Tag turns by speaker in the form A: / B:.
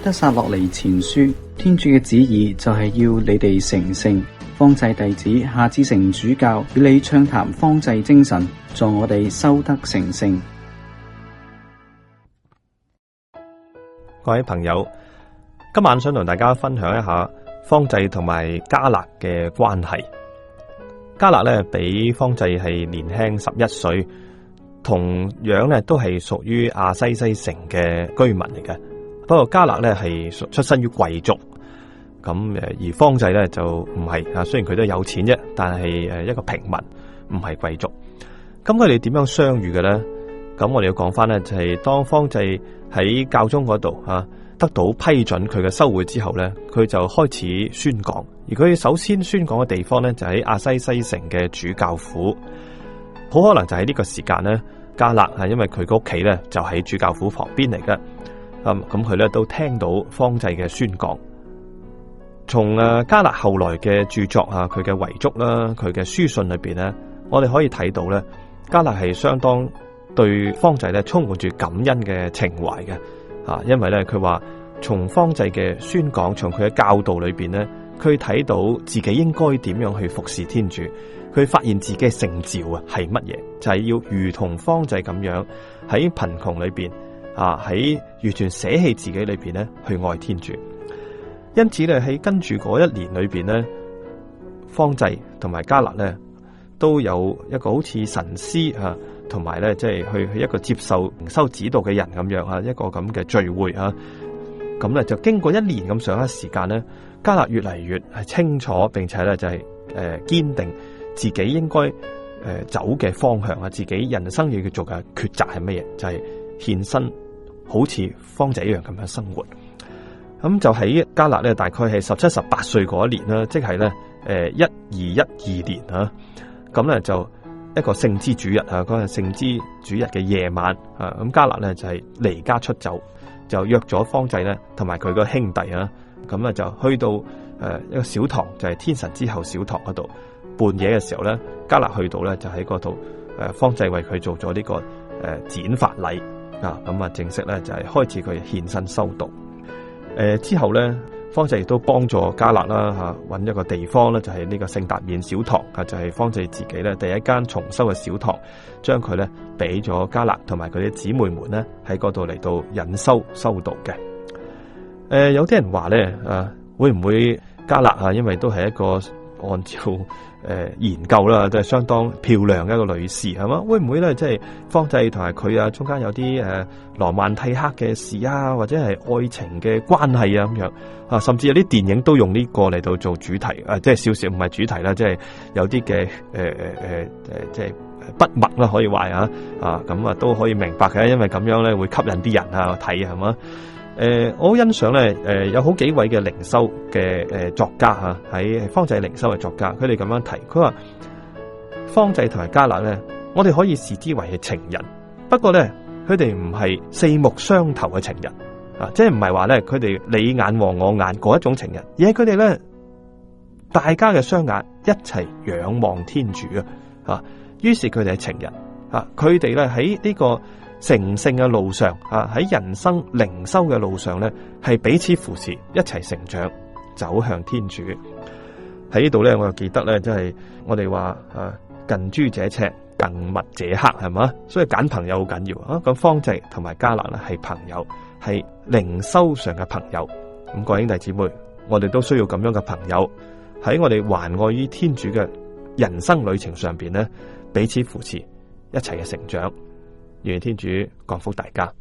A: 得撒洛尼前書，天主嘅旨意就係要你哋成聖。方濟弟子夏志誠主教與你暢談方濟精神，助我哋修德成聖。
B: 各位朋友，今晚想同大家分享一下方濟同埋加勒嘅關係。加勒咧比方濟係年輕11歲，同樣咧都係屬於亞西西城嘅居民嚟嘅。不過加勒咧係出身於貴族，咁而方濟咧就唔係啊。雖然佢都有錢啫，但係一個平民，唔係貴族。咁佢哋點樣相遇嘅咧？咁我哋要講翻咧，就係當方濟喺教宗嗰度得到批准佢嘅修會之後咧，佢就開始宣講。而佢首先宣講嘅地方咧，就喺亞西西城嘅主教府。好可能就喺呢個時間咧，加勒係因為佢個屋企咧就喺主教府旁邊嚟嘅。咁佢咧都聽到方濟嘅宣講。從加勒後來嘅著作佢嘅遺囑啦，佢嘅書信裏邊咧，我哋可以睇到咧，加勒係相當對方濟咧充滿住感恩嘅情懷嘅。因為咧佢話從方濟嘅宣講，從佢嘅教導裏邊咧，佢睇到自己應該點樣去服侍天主，佢發現自己嘅聖召係乜嘢，就係要如同方濟咁樣喺貧窮裏邊喺完全捨棄自己裏邊咧去愛天主。因此咧喺跟住嗰一年裏邊咧，方濟同埋加勒咧都有一個好似神師同埋咧，即係去一個接受靈修指導嘅人咁樣一個咁嘅聚會咁咧就經過一年咁上下時間咧，加勒越嚟越係清楚，並且咧就係堅定自己應該走嘅方向自己人生要做嘅抉擇係乜嘢，就係獻身好似方濟一樣咁樣生活。咁就喺加勒咧，大概係17、18歲嗰一年啦，即係咧1212年咁咧就一個聖之主日嗰日聖之主日嘅夜晚咁加勒咧就係離家出走，就約咗方濟咧同埋佢個兄弟咁咧就去到一個小堂，就係天神之後小堂嗰度。半夜嘅時候咧，加勒去到咧就喺嗰度方濟為佢做咗呢個剪髮禮咁正式咧就係開始佢獻身修道。之後咧，方濟亦都幫助加勒啦揾一個地方咧，就係呢個聖達免小堂就係方濟自己咧第一間重修嘅小堂，將佢咧俾咗加勒同埋佢啲姊妹們咧喺嗰度嚟到隱修道嘅。有啲人話咧會唔會加勒因為都係一個按照研究啦，都係相當漂亮嘅一個女士係嘛？會唔會咧即係方濟同埋佢中間有啲羅曼蒂克嘅事或者係愛情嘅關係咁樣甚至有啲電影都用呢個嚟到做主題即係少少唔係主題啦，即係有啲嘅即係筆墨啦，可以話咁都可以明白嘅，因為咁樣咧會吸引啲人睇係嘛？我好欣賞咧，有好幾位嘅靈修嘅作家喺方濟靈修嘅作家，佢哋咁樣提，佢話方濟同埋加勒咧，我哋可以視之為係情人，不過咧佢哋唔係四目相投嘅情人即係唔係話咧佢哋你眼望我眼嗰一種情人，而係佢哋咧大家嘅雙眼一齊仰望天主於是佢哋係情人佢哋咧喺呢個成聖嘅路上喺人生靈修嘅路上咧，係彼此扶持，一齊成長，走向天主。喺呢度咧，我又記得咧，即係我哋話近朱者赤，近墨者黑，係嘛？所以揀朋友好緊要咁方濟同埋加勒咧係朋友，係靈修上嘅朋友。咁各位兄弟姊妹，我哋都需要咁樣嘅朋友喺我哋還愛於天主嘅人生旅程上邊咧，彼此扶持，一齊嘅成長。願天主降福大家。